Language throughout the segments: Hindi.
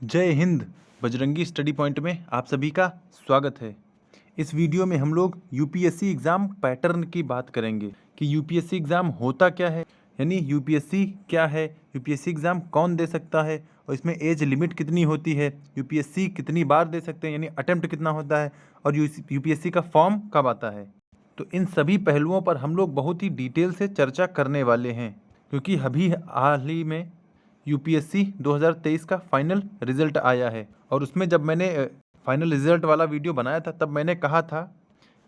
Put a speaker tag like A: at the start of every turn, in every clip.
A: जय हिंद। बजरंगी स्टडी पॉइंट में आप सभी का स्वागत है। इस वीडियो में हम लोग यूपीएससी एग्ज़ाम पैटर्न की बात करेंगे कि यूपीएससी एग्ज़ाम होता क्या है, यानी यूपीएससी क्या है, यूपीएससी एग्ज़ाम कौन दे सकता है और इसमें एज लिमिट कितनी होती है, यूपीएससी कितनी बार दे सकते हैं यानी अटेम्प्ट कितना होता है और यूपीएससी का फॉर्म कब आता है। तो इन सभी पहलुओं पर हम लोग बहुत ही डिटेल से चर्चा करने वाले हैं, क्योंकि अभी हाल ही में यूपीएससी 2023 का फाइनल रिजल्ट आया है और उसमें जब मैंने फाइनल रिजल्ट वाला वीडियो बनाया था तब मैंने कहा था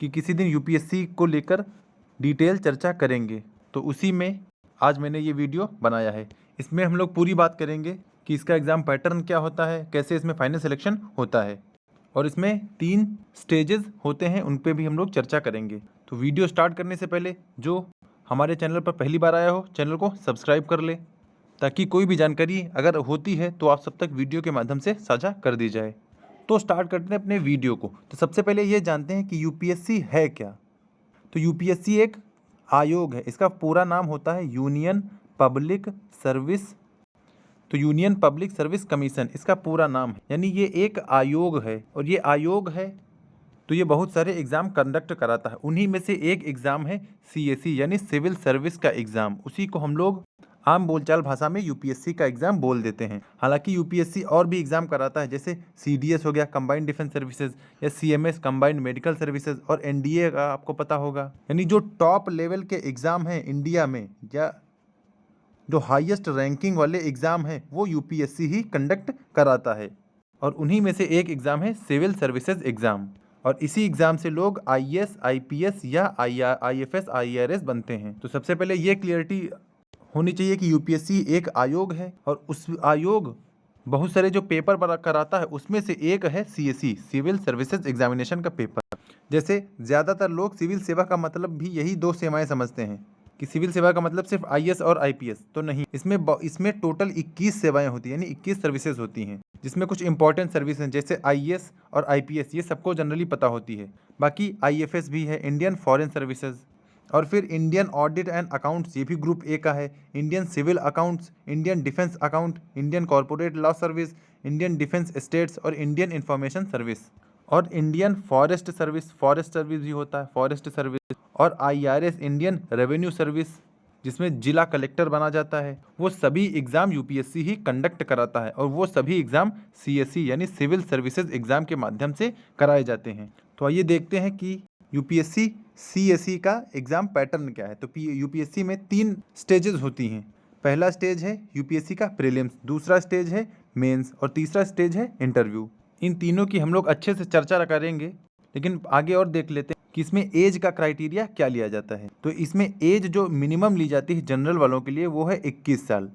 A: कि किसी दिन यूपीएससी को लेकर डिटेल चर्चा करेंगे। तो उसी में आज मैंने ये वीडियो बनाया है। इसमें हम लोग पूरी बात करेंगे कि इसका एग्ज़ाम पैटर्न क्या होता है, कैसे इसमें फाइनल सिलेक्शन होता है और इसमें 3 स्टेजेस होते हैं, उन पे भी हम लोग चर्चा करेंगे। तो वीडियो स्टार्ट करने से पहले जो हमारे चैनल पर पहली बार आया हो, चैनल को सब्सक्राइब कर ले ताकि कोई भी जानकारी अगर होती है तो आप सब तक वीडियो के माध्यम से साझा कर दी जाए। तो स्टार्ट करते हैं अपने वीडियो को। तो सबसे पहले ये जानते हैं कि यूपीएससी है क्या। तो यूपीएससी एक आयोग है, इसका पूरा नाम होता है यूनियन पब्लिक सर्विस। तो यूनियन पब्लिक सर्विस कमीशन इसका पूरा नाम है, यानी ये एक आयोग है और ये आयोग है तो ये बहुत सारे एग्ज़ाम कंडक्ट कराता है। उन्हीं में से एक एग्ज़ाम है सीएससी यानी सिविल सर्विस का एग्ज़ाम। उसी को हम लोग आम बोलचाल भाषा में यूपीएससी का एग्ज़ाम बोल देते हैं। हालांकि यूपीएससी और भी एग्ज़ाम कराता है, जैसे सीडीएस हो गया, कंबाइंड डिफेंस सर्विसेज, या सीएमएस कंबाइंड मेडिकल सर्विसेज, और एनडीए का आपको पता होगा। यानी जो टॉप लेवल के एग्ज़ाम हैं इंडिया में या जो हाईएस्ट रैंकिंग वाले एग्ज़ाम हैं वो यूपीएससी ही कंडक्ट कराता है और उन्हीं में से एक एग्ज़ाम है सिविल सर्विसेज एग्ज़ाम। और इसी एग्ज़ाम से लोग आईएएस, आईपीएस या आईएफएस, आईआरएस बनते हैं। तो सबसे पहले ये क्लियरिटी होनी चाहिए कि यूपीएससी एक आयोग है और उस आयोग बहुत सारे जो पेपर कराता है उसमें से एक है सीएससी, सिविल सर्विसेज एग्जामिनेशन का पेपर। जैसे ज़्यादातर लोग सिविल सेवा का मतलब भी यही 2 सेवाएं समझते हैं कि सिविल सेवा का मतलब सिर्फ आईएएस और आईपीएस, तो नहीं। इसमें टोटल 21 सेवाएं होती हैं, यानी 21 सर्विसेज होती हैं, जिसमें कुछ इंपॉर्टेंट सर्विस हैं जैसे आईएएस और आईपीएस, ये सबको जनरली पता होती है। बाकी आईएफएस भी है, इंडियन फॉरेन सर्विसेज, और फिर इंडियन ऑडिट एंड अकाउंट्स, ये भी ग्रुप ए का है, Indian civil accounts, Indian defence account, Indian corporate law service, Indian defence states और इंडियन इंफॉर्मेशन सर्विस, और इंडियन फॉरेस्ट सर्विस भी होता है, फॉरेस्ट सर्विस, और आईआरएस, इंडियन रेवेन्यू सर्विस, जिसमें जिला कलेक्टर बना जाता है। वो सभी एग्ज़ाम यूपीएससी ही कंडक्ट कराता है और वो सभी एग्ज़ाम सीएससी यानी सिविल सर्विसेज एग्ज़ाम के माध्यम से कराए जाते हैं। तो आइए देखते हैं कि यूपीएससी सीएससी का एग्ज़ाम पैटर्न क्या है। तो यूपीएससी में 3 स्टेजेस होती हैं। पहला स्टेज है यूपीएससी का प्रीलिम्स, दूसरा स्टेज है मेंस और तीसरा स्टेज है इंटरव्यू। इन तीनों की हम लोग अच्छे से चर्चा करेंगे, लेकिन आगे और देख लेते हैं कि इसमें एज का क्राइटेरिया क्या लिया जाता है। तो इसमें एज जो मिनिमम ली जाती है जनरल वालों के लिए वो है 21 साल,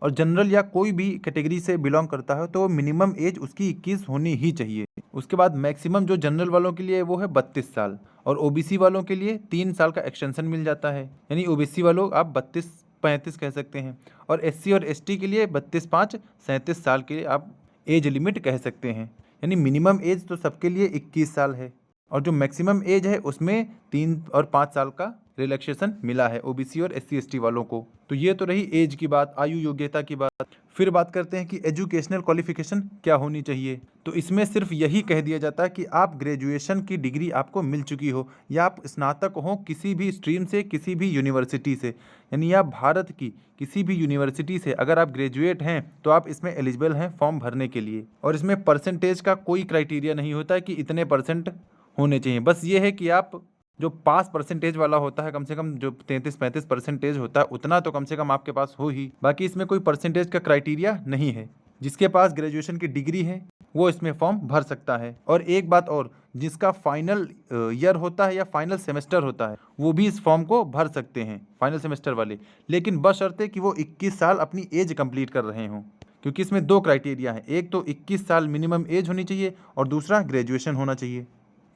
A: और जनरल या कोई भी कैटेगरी से बिलोंग करता है तो मिनिमम एज उसकी 21 होनी ही चाहिए। उसके बाद मैक्सिमम जो जनरल वालों के लिए वो है 32 साल, और ओबीसी वालों के लिए 3 साल का एक्सटेंशन मिल जाता है, यानी ओबीसी वालों आप 32-35 कह सकते हैं, और एससी और एसटी के लिए 32-5-37 साल के लिए आप एज लिमिट कह सकते हैं। यानी मिनिमम एज तो सबके लिए 21 साल है और जो मैक्सिमम एज है उसमें 3 और 5 साल का रिलैक्सेशन मिला है ओबीसी और एससी एसटी वालों को। तो ये तो रही एज की बात, आयु योग्यता की बात। फिर बात करते हैं कि एजुकेशनल क्वालिफिकेशन क्या होनी चाहिए। तो इसमें सिर्फ यही कह दिया जाता है कि आप ग्रेजुएशन की डिग्री आपको मिल चुकी हो या आप स्नातक हो किसी भी स्ट्रीम से, किसी भी यूनिवर्सिटी से, यानी आप भारत की किसी भी यूनिवर्सिटी से अगर आप ग्रेजुएट हैं तो आप इसमें एलिजिबल हैं फॉर्म भरने के लिए। और इसमें परसेंटेज का कोई क्राइटेरिया नहीं होता है कि इतने परसेंट होने चाहिए। बस ये है कि आप जो पास परसेंटेज वाला होता है, कम से कम जो 33-35 परसेंटेज होता है उतना तो कम से कम आपके पास हो ही। बाकी इसमें कोई परसेंटेज का क्राइटेरिया नहीं है। जिसके पास ग्रेजुएशन की डिग्री है वो इसमें फॉर्म भर सकता है। और एक बात और, जिसका फाइनल ईयर होता है या फाइनल सेमेस्टर होता है वो भी इस फॉर्म को भर सकते हैं, फाइनल सेमेस्टर वाले, लेकिन बशर्ते कि वो 21 साल अपनी एज कंप्लीट कर रहे हों। क्योंकि इसमें 2 क्राइटेरिया हैं, एक तो 21 साल मिनिमम एज होनी चाहिए और दूसरा ग्रेजुएशन होना चाहिए।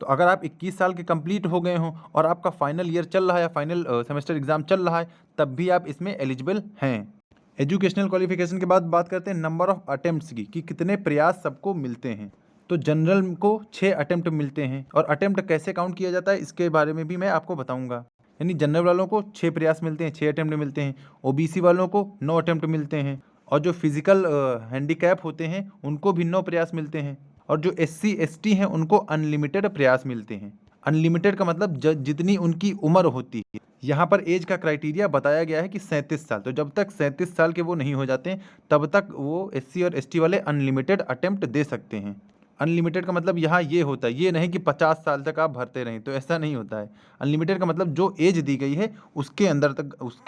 A: तो अगर आप 21 साल के कंप्लीट हो गए हों और आपका फाइनल ईयर चल रहा है या फाइनल सेमेस्टर एग्जाम चल रहा है तब भी आप इसमें एलिजिबल हैं। एजुकेशनल क्वालिफिकेशन के बाद बात करते हैं नंबर ऑफ अटेम्प्ट्स की, कि कितने प्रयास सबको मिलते हैं। तो जनरल को 6 अटेम्प्ट मिलते हैं, और अटेम्प्ट कैसे काउंट किया जाता है इसके बारे में भी मैं आपको बताऊंगा। यानी जनरल वालों को 6 प्रयास मिलते हैं, 6 अटेम्प्ट मिलते हैं, ओबीसी वालों को 9 अटेम्प्ट मिलते हैं, और जो फिजिकल हैंडीकैप होते हैं उनको भी 9 प्रयास मिलते हैं, और जो SC ST हैं उनको अनलिमिटेड प्रयास मिलते हैं। अनलिमिटेड का मतलब जितनी उनकी उम्र होती है। यहाँ पर एज का क्राइटेरिया बताया गया है कि 37 साल, तो जब तक 37 साल के वो नहीं हो जाते तब तक वो SC और ST वाले अनलिमिटेड अटेम्प्ट दे सकते हैं। अनलिमिटेड का मतलब यहाँ ये होता है, ये नहीं कि 50 साल तक आप भरते रहें, तो ऐसा नहीं होता है। अनलिमिटेड का मतलब जो एज दी गई है उसके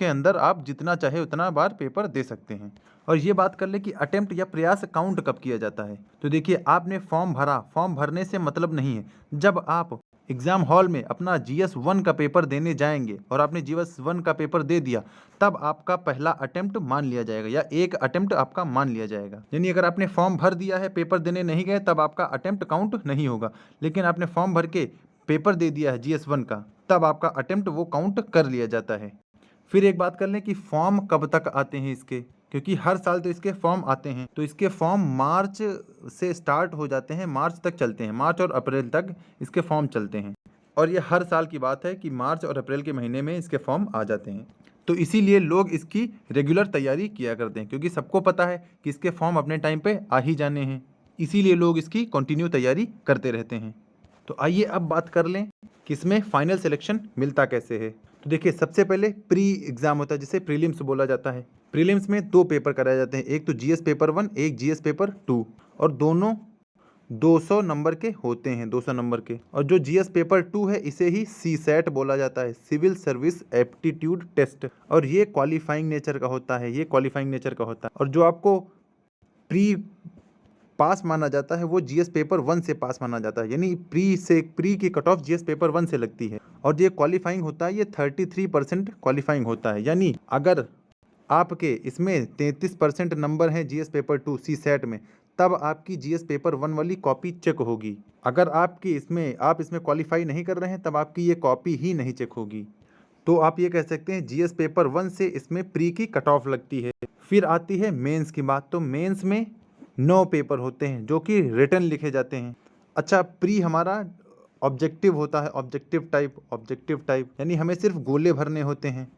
A: अंदर आप जितना चाहे उतना बार पेपर दे सकते हैं। और ये बात कर ले कि अटेम्प्ट या प्रयास काउंट कब किया जाता है, तो देखिए आपने फॉर्म भरा, फॉर्म भरने से मतलब नहीं है। जब आप एग्जाम हॉल में अपना GS1 का पेपर देने जाएंगे और आपने GS1 का पेपर दे दिया, तब आपका पहला अटेम्प्ट मान लिया जाएगा, या एक अटेम्प्ट आपका मान लिया जाएगा। यानी अगर आपने फॉर्म भर दिया है, पेपर देने नहीं गए, तब आपका अटेम्प्ट काउंट नहीं होगा। लेकिन आपने फॉर्म भर के पेपर दे दिया है GS1 का, तब आपका अटेम्प्ट वो काउंट कर लिया जाता है। फिर एक बात कर लें कि फॉर्म कब तक आते हैं इसके, क्योंकि हर साल तो इसके फॉर्म आते हैं, तो इसके फॉर्म मार्च से स्टार्ट हो जाते हैं, मार्च तक चलते हैं, मार्च और अप्रैल तक इसके फॉर्म चलते हैं। और ये हर साल की बात है कि मार्च और अप्रैल के महीने में इसके फॉर्म आ जाते हैं। तो इसीलिए लोग इसकी रेगुलर तैयारी किया करते हैं, क्योंकि सबको पता है कि इसके फॉर्म अपने टाइम पे आ ही जाने हैं, इसीलिए लोग इसकी कंटिन्यू तैयारी करते रहते हैं। तो आइए अब बात कर लें कि इसमें फाइनल सिलेक्शन मिलता कैसे है। तो देखिए, सबसे पहले प्री एग्ज़ाम होता है, जिसे प्रीलिम्स बोला जाता है। प्रीलिम्स में 2 पेपर कराए जाते हैं, एक तो GS पेपर 1, एक GS पेपर 2, और दोनों 200 नंबर के होते हैं, 200 नंबर के। और जो GS पेपर 2 है, इसे ही CSAT बोला जाता है, सिविल सर्विस एप्टीट्यूड टेस्ट, और ये क्वालिफाइंग नेचर का होता है, ये क्वालिफाइंग नेचर का होता है। और जो आपको प्री पास माना जाता है वो GS पेपर 1 से पास माना जाता है, यानी प्री की कट ऑफ GS पेपर 1 से लगती है। और ये क्वालिफाइंग होता है, ये 33% क्वालिफाइंग होता है, यानी अगर आपके इसमें 33% नंबर हैं GS पेपर 2 CSAT में, तब आपकी GS पेपर 1 वाली कॉपी चेक होगी। अगर आप इसमें क्वालिफाई नहीं कर रहे हैं, तब आपकी ये कॉपी ही नहीं चेक होगी। तो आप ये कह सकते हैं GS पेपर 1 से इसमें प्री की कट ऑफ लगती है। फिर आती है मेंस की बात। तो मेंस में 9 पेपर होते हैं जो कि रिटन लिखे जाते हैं। अच्छा, प्री हमारा ऑब्जेक्टिव होता है, ऑब्जेक्टिव टाइप, यानी हमें सिर्फ गोले भरने होते हैं।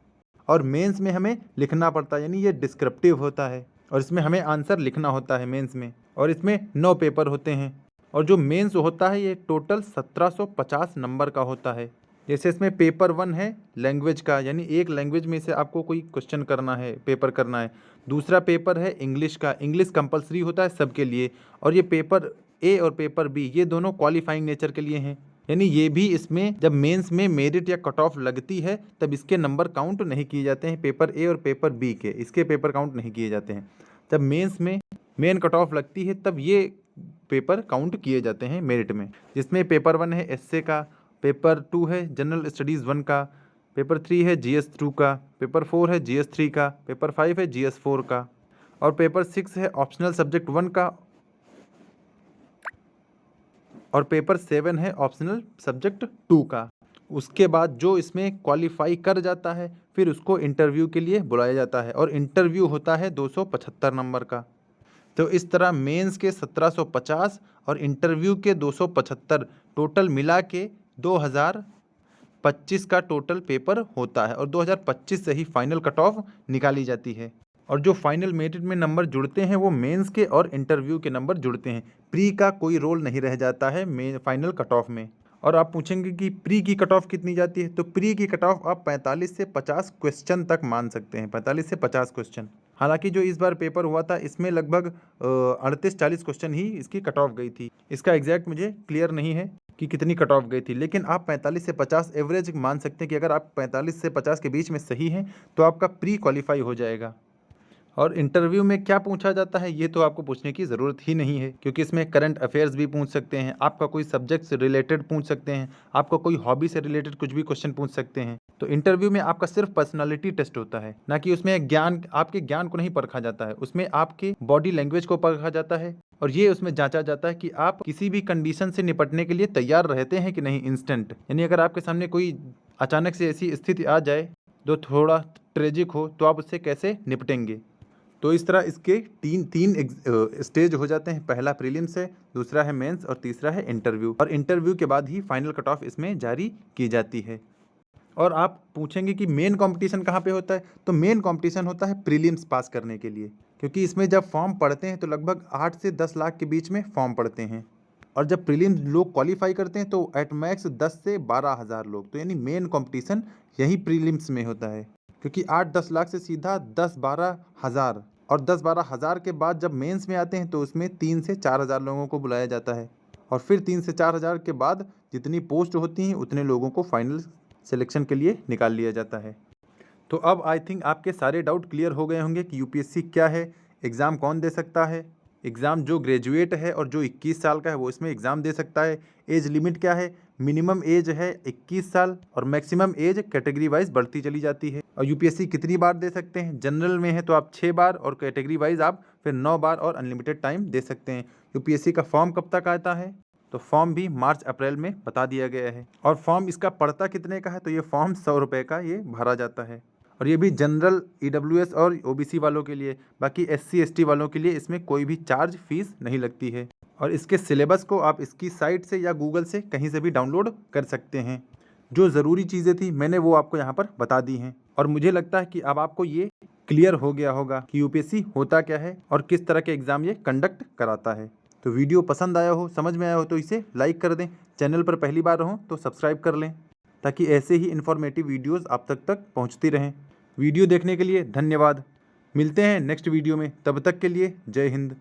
A: और मेंस में हमें लिखना पड़ता है, यानी ये डिस्क्रिप्टिव होता है, और इसमें हमें आंसर लिखना होता है मेंस में। और इसमें 9 पेपर होते हैं। और जो मेंस होता है ये टोटल 1750 नंबर का होता है। जैसे इसमें पेपर 1 है लैंग्वेज का, यानी एक लैंग्वेज में से आपको कोई क्वेश्चन करना है, पेपर करना है। दूसरा पेपर है इंग्लिश का, इंग्लिश कंपलसरी होता है सबके लिए। और ये पेपर A और पेपर B, ये दोनों क्वालिफाइंग नेचर के लिए हैं, यानी ये भी इसमें जब मेंस में मेरिट या कट ऑफ लगती है तब इसके नंबर काउंट नहीं किए जाते हैं। पेपर A और पेपर B के इसके पेपर काउंट नहीं किए जाते हैं। जब मेंस में मेन कट ऑफ लगती है तब ये पेपर काउंट किए जाते हैं मेरिट में, जिसमें पेपर 1 है एसए का, पेपर 2 है जनरल स्टडीज़ 1 का, पेपर 3 है GS 2 का, पेपर 4 है GS 3 का, पेपर 5 है GS 4 का, और पेपर 6 है ऑप्शनल सब्जेक्ट 1 का, और पेपर 7 है ऑप्शनल सब्जेक्ट 2 का। उसके बाद जो इसमें क्वालिफाई कर जाता है फिर उसको इंटरव्यू के लिए बुलाया जाता है, और इंटरव्यू होता है 275 नंबर का। तो इस तरह मेंस के 1750 और इंटरव्यू के 275 टोटल मिला के 2025 का टोटल पेपर होता है, और 2025 से ही फाइनल कट ऑफ निकाली जाती है। और जो फाइनल मेरिट में नंबर जुड़ते हैं वो मेंस के और इंटरव्यू के नंबर जुड़ते हैं, प्री का कोई रोल नहीं रह जाता है फाइनल कट ऑफ में। और आप पूछेंगे कि प्री की कट ऑफ कितनी जाती है, तो प्री की कट ऑफ आप 45 से 50 क्वेश्चन तक मान सकते हैं, 45 से 50 क्वेश्चन। हालांकि जो इस बार पेपर हुआ था इसमें लगभग 38-40 क्वेश्चन ही इसकी कट ऑफ गई थी। इसका एग्जैक्ट मुझे क्लियर नहीं है कि कितनी कट ऑफ गई थी, लेकिन आप 45 से 50 एवरेज मान सकते हैं कि अगर आप 45 से 50 के बीच में सही हैं तो आपका प्री क्वालिफाई हो जाएगा। और इंटरव्यू में क्या पूछा जाता है ये तो आपको पूछने की ज़रूरत ही नहीं है, क्योंकि इसमें करंट अफेयर्स भी पूछ सकते हैं, आपका कोई सब्जेक्ट से रिलेटेड पूछ सकते हैं, आपका कोई हॉबी से रिलेटेड कुछ भी क्वेश्चन पूछ सकते हैं। तो इंटरव्यू में आपका सिर्फ पर्सनालिटी टेस्ट होता है, ना कि उसमें आपके ज्ञान को नहीं परखा जाता है, उसमें आपके बॉडी लैंग्वेज को परखा जाता है। और ये उसमें जांचा जाता है कि आप किसी भी कंडीशन से निपटने के लिए तैयार रहते हैं कि नहीं इंस्टेंट, यानी अगर आपके सामने कोई अचानक से ऐसी स्थिति आ जाए जो थोड़ा ट्रेजिक हो तो आप उससे कैसे निपटेंगे। तो इस तरह इसके तीन स्टेज हो जाते हैं, पहला प्रीलिम्स है, दूसरा है मेंस और तीसरा है इंटरव्यू। और इंटरव्यू के बाद ही फाइनल कट ऑफ इसमें जारी की जाती है। और आप पूछेंगे कि मेन कंपटीशन कहाँ पे होता है, तो मेन कंपटीशन होता है प्रीलिम्स पास करने के लिए, क्योंकि इसमें जब फॉर्म पढ़ते हैं तो लगभग 8 से 10 लाख के बीच में फॉर्म पढ़ते हैं, और जब प्रीलिम्स लोग क्वालिफाई करते हैं तो एट मैक्स 10 से 12,000 लोग। तो यानी मेन कंपटीशन यही प्रीलिम्स में होता है, क्योंकि 8-10 लाख से सीधा 10-12 हज़ार, और 10-12 हज़ार के बाद जब मेंस में आते हैं तो उसमें 3 से 4 हज़ार लोगों को बुलाया जाता है, और फिर 3 से 4 हज़ार के बाद जितनी पोस्ट होती हैं उतने लोगों को फाइनल सिलेक्शन के लिए निकाल लिया जाता है। तो अब आई थिंक आपके सारे डाउट क्लियर हो गए होंगे कि यूपीएससी क्या है, एग्ज़ाम कौन दे सकता है, एग्ज़ाम जो ग्रेजुएट है और जो 21 साल का है वो इसमें एग्ज़ाम दे सकता है, एज लिमिट क्या है, मिनिमम एज है 21 साल और मैक्सिमम एज कैटेगरी वाइज बढ़ती चली जाती है, और यूपीएससी कितनी बार दे सकते हैं, जनरल में है तो आप 6 बार और कैटेगरी वाइज आप फिर 9 बार और अनलिमिटेड टाइम दे सकते हैं। यूपीएससी का फॉर्म कब तक आता है, तो फॉर्म भी मार्च अप्रैल में बता दिया गया है, और फॉर्म इसका पड़ता कितने का है, तो ये फॉर्म 100 रुपये का ये भरा जाता है, और ये भी जनरल, ईडब्ल्यूएस और ओबीसी वालों के लिए। बाकी एससी एसटी वालों के लिए इसमें कोई भी चार्ज फीस नहीं लगती है, और इसके सिलेबस को आप इसकी साइट से या गूगल से कहीं से भी डाउनलोड कर सकते हैं। जो ज़रूरी चीज़ें थी मैंने वो आपको यहाँ पर बता दी हैं, और मुझे लगता है कि अब आपको ये क्लियर हो गया होगा कि यूपीएससी होता क्या है और किस तरह के एग्ज़ाम ये कंडक्ट कराता है। तो वीडियो पसंद आया हो, समझ में आया हो तो इसे लाइक कर दें, चैनल पर पहली बार हो तो सब्सक्राइब कर लें, ताकि ऐसे ही इन्फॉर्मेटिव वीडियोज़ आप तक पहुँचती रहें। वीडियो देखने के लिए धन्यवाद। मिलते हैं नेक्स्ट वीडियो में, तब तक के लिए जय हिंद।